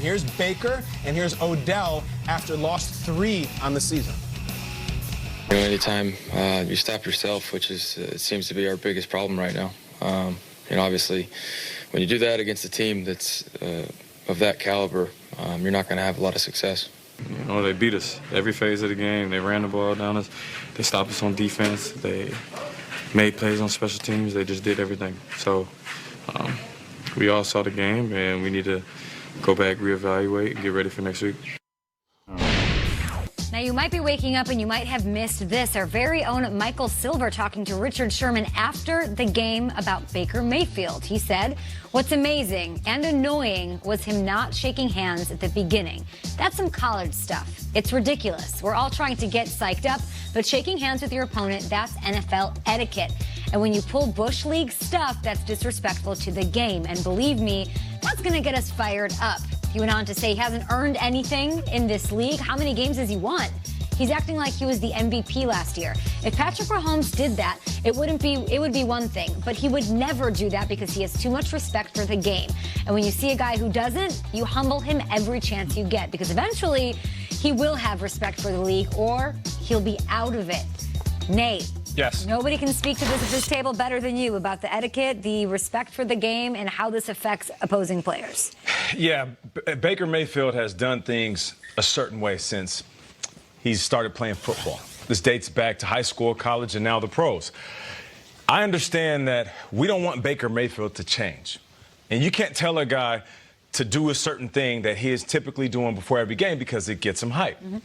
Here's Baker and here's Odell after lost 3 on the season. You know, anytime you stop yourself, which is it seems to be our biggest problem right now. You know, obviously, when you do that against a team that's of that caliber, you're not going to have a lot of success. You know, they beat us every phase of the game. They ran the ball down us. They stopped us on defense. They made plays on special teams. They just did everything. So we all saw the game, and we need to go back, reevaluate, and get ready for next week. Now, you might be waking up and you might have missed this. Our very own Michael Silver talking to Richard Sherman after the game about Baker Mayfield. He said, what's amazing and annoying was him not shaking hands at the beginning. That's some college stuff. It's ridiculous. We're all trying to get psyched up, but shaking hands with your opponent, that's NFL etiquette. And when you pull Bush League stuff, that's disrespectful to the game. And believe me, that's going to get us fired up. He went on to say he hasn't earned anything in this league. How many games has he won? He's acting like he was the MVP last year. If Patrick Mahomes did that, it would be one thing, but he would never do that because he has too much respect for the game. And when you see a guy who doesn't, you humble him every chance you get because eventually he will have respect for the league or he'll be out of it. Nate. Yes. Nobody can speak to this at this table better than you about the etiquette, the respect for the game, and how this affects opposing players. Yeah, Baker Mayfield has done things a certain way since he's started playing football. This dates back to high school, college, and now the pros. I understand that we don't want Baker Mayfield to change. And you can't tell a guy to do a certain thing that he is typically doing before every game because it gets him hyped. Mm-hmm.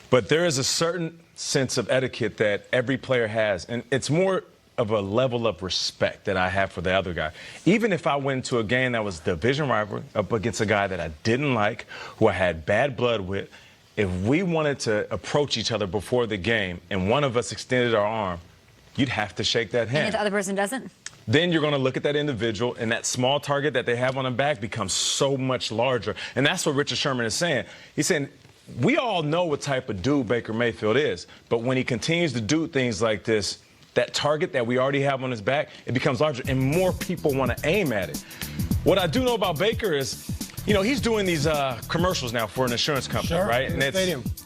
But there is a certain sense of etiquette that every player has, and it's more of a level of respect that I have for the other guy. Even if I went to a game that was division rivalry up against a guy that I didn't like, who I had bad blood with, if we wanted to approach each other before the game and one of us extended our arm, you'd have to shake that hand. And if the other person doesn't? Then you're going to look at that individual, and that small target that they have on the back becomes so much larger. And that's what Richard Sherman is saying. He's saying, we all know what type of dude Baker Mayfield is, but when he continues to do things like this, that target that we already have on his back, it becomes larger, and more people want to aim at it. What I do know about Baker is, you know, he's doing these commercials now for an insurance company, right? And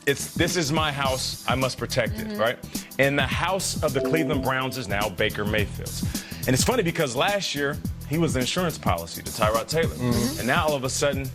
it's this is my house, I must protect it, right? And the house of the Cleveland Browns is now Baker Mayfield's. And it's funny because last year, he was the insurance policy to Tyrod Taylor. And now all of a sudden,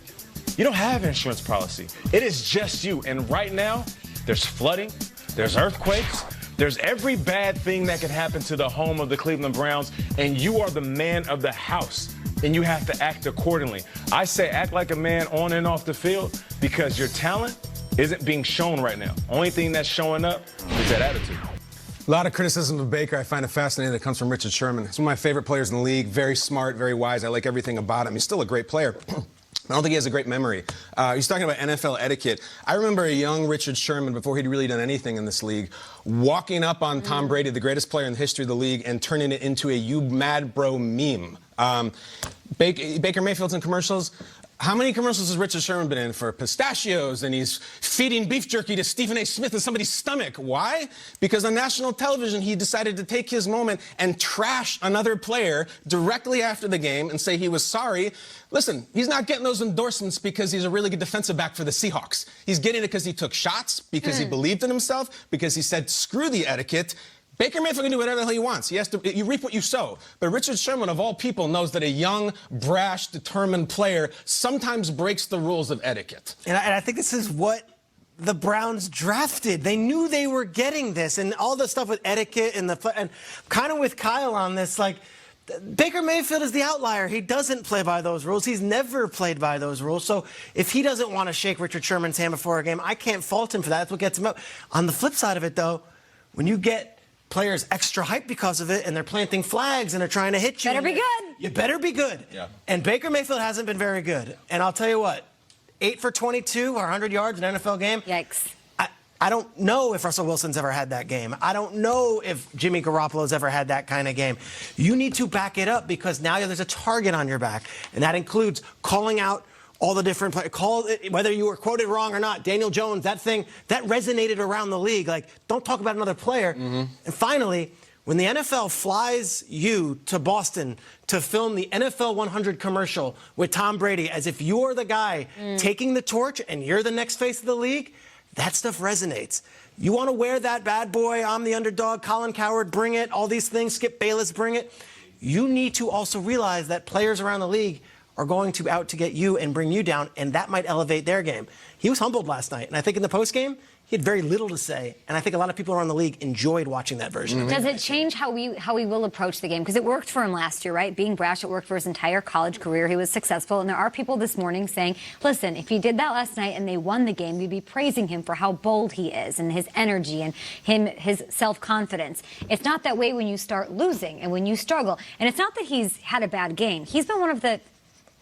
you don't have an insurance policy. It is just you. And right now, there's flooding, there's earthquakes, there's every bad thing that could happen to the home of the Cleveland Browns, and you are the man of the house, and you have to act accordingly. I say act like a man on and off the field because your talent isn't being shown right now. Only thing that's showing up is that attitude. A lot of criticism of Baker. I find it fascinating that comes from Richard Sherman. He's one of my favorite players in the league. Very smart, very wise. I like everything about him. He's still a great player. I don't think he has a great memory. He's talking about NFL etiquette. I remember a young Richard Sherman, before he'd really done anything in this league, walking up on Tom Brady, the greatest player in the history of the league, and turning it into a "you mad bro" meme. Baker Mayfield's in commercials. How many commercials has Richard Sherman been in for pistachios, and he's feeding beef jerky to Stephen A. Smith in somebody's stomach? Why? Because on national television, he decided to take his moment and trash another player directly after the game and say he was sorry. Listen, he's not getting those endorsements because he's a really good defensive back for the Seahawks. He's getting it because he took shots, because he believed in himself, because he said, screw the etiquette. Baker Mayfield can do whatever the hell he wants. He has to, you reap what you sow. But Richard Sherman, of all people, knows that a young, brash, determined player sometimes breaks the rules of etiquette. And I think this is what the Browns drafted. They knew they were getting this, and all the stuff with etiquette and kind of with Kyle on this, like, Baker Mayfield is the outlier. He doesn't play by those rules. He's never played by those rules. So if he doesn't want to shake Richard Sherman's hand before a game, I can't fault him for that. That's what gets him up. On the flip side of it, though, when you get players extra hype because of it, and they're planting flags and they're trying to hit you. Better be good. You better be good. Yeah. And Baker Mayfield hasn't been very good. And I'll tell you what, 8 for 22 or 100 yards in an NFL game. Yikes. I don't know if Russell Wilson's ever had that game. I don't know if Jimmy Garoppolo's ever had that kind of game. You need to back it up because now there's a target on your back. And that includes calling out all the different players, whether you were quoted wrong or not. Daniel Jones, that thing, that resonated around the league. Like, don't talk about another player. And finally, When the NFL flies you to Boston to film the NFL 100 commercial with Tom Brady as if you're the guy taking the torch and you're the next face of the league, that stuff resonates. You want to wear that bad boy, I'm the underdog, Colin Cowherd, bring it, all these things, Skip Bayless, bring it. You need to also realize that players around the league are going to out to get you and bring you down, and that might elevate their game. He was humbled last night, and I think in the postgame, he had very little to say, and I think a lot of people around the league enjoyed watching that version of it. Does it change how we will approach the game? Because it worked for him last year, right? Being brash, it worked for his entire college career. He was successful, and there are people this morning saying, listen, if he did that last night and they won the game, we'd be praising him for how bold he is and his energy and his self-confidence. It's not that way when you start losing and when you struggle. And it's not that he's had a bad game. He's been one of the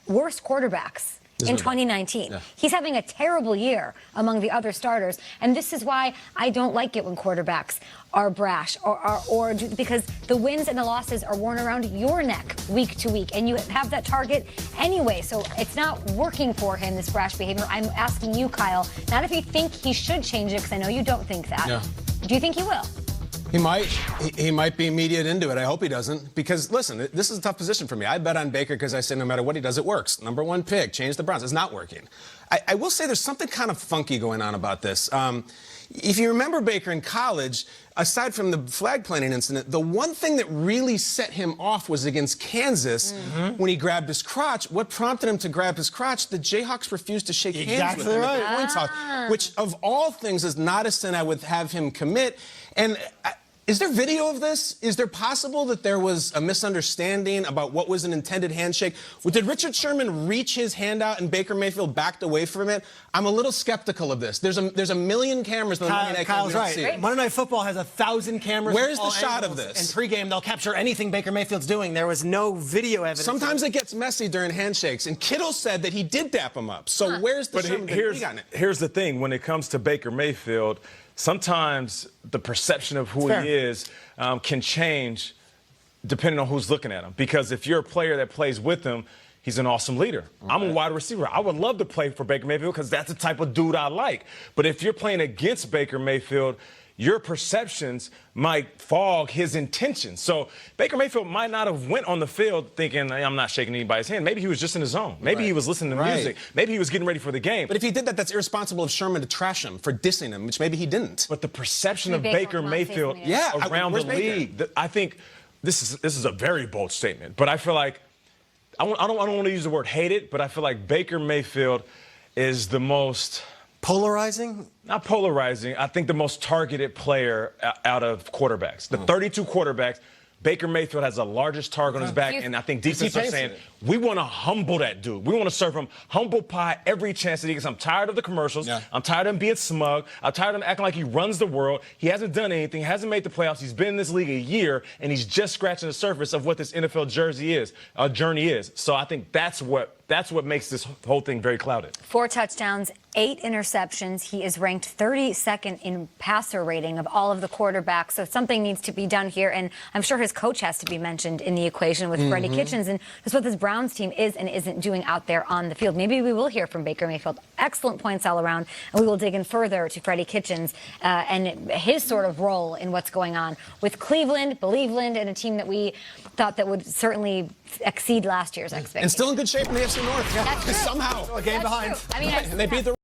worst quarterbacks in 2019. Yeah. He's having a terrible year among the other starters, and this is why I don't like it when quarterbacks are brash or because the wins and the losses are worn around your neck week to week, and you have that target anyway, so it's not working for him, this brash behavior. I'm asking you, Kyle, not if you think he should change it, because I know you don't think that. Yeah. Do you think he will? He might. He might be immediate into it. I hope he doesn't. Because, listen, this is a tough position for me. I bet on Baker because I say no matter what he does, it works. #1 pick, change the Browns. It's not working. I will say there's something kind of funky going on about this. If you remember Baker in college, aside from the flag planting incident, the one thing that really set him off was against Kansas when he grabbed his crotch. What prompted him to grab his crotch? The Jayhawks refused to shake hands with him at the point toss, which of all things is not a sin I would have him commit. And is there video of this? Is there possible that there was a misunderstanding about what was an intended handshake? Did Richard Sherman reach his hand out and Baker Mayfield backed away from it? I'm a little skeptical of this. There's a million cameras on Monday Night Kyle's right. See. Monday Night Football has 1,000 cameras. Where's the shot of this? And pregame, they'll capture anything Baker Mayfield's doing. There was no video evidence. Sometimes it gets messy during handshakes, and Kittle said that he did dap him up. So where's the Sherman? Here's the thing. When it comes to Baker Mayfield, sometimes the perception of who he is can change depending on who's looking at him. Because if you're a player that plays with him, he's an awesome leader. Okay. I'm a wide receiver. I would love to play for Baker Mayfield because that's the type of dude I like. But if you're playing against Baker Mayfield, your perceptions might fog his intentions. So Baker Mayfield might not have went on the field thinking, I'm not shaking anybody's hand. Maybe he was just in his zone. Maybe he was listening to music. Maybe he was getting ready for the game. But if he did that, that's irresponsible of Sherman to trash him for dissing him, which maybe he didn't. But the perception of Baker Mayfield around the league, I think this is a very bold statement. But I feel like, I don't want to use the word hated, but I feel like Baker Mayfield is the most... Polarizing? Not polarizing. I think the most targeted player out of quarterbacks. The 32 quarterbacks, Baker Mayfield has the largest target on his back, and I think defense are saying, we want to humble that dude. We want to serve him humble pie every chance that he gets. I'm tired of the commercials. I'm tired of him being smug. I'm tired of him acting like he runs the world. He hasn't done anything, hasn't made the playoffs. He's been in this league a year, and he's just scratching the surface of what this NFL journey is. So I think that's what makes this whole thing very clouded. 4 touchdowns, 8 interceptions. He is ranked 32nd in passer rating of all of the quarterbacks. So something needs to be done here. And I'm sure his coach has to be mentioned in the equation with Freddie Kitchens and just what this Browns team is and isn't doing out there on the field. Maybe we will hear from Baker Mayfield. Excellent points all around. And we will dig in further to Freddie Kitchens and his sort of role in what's going on with Cleveland, Believeland, and a team that we thought that would certainly exceed last year's expectations. And still in good shape in the AFC North. That's true. Somehow. A game behind. I mean, and they beat the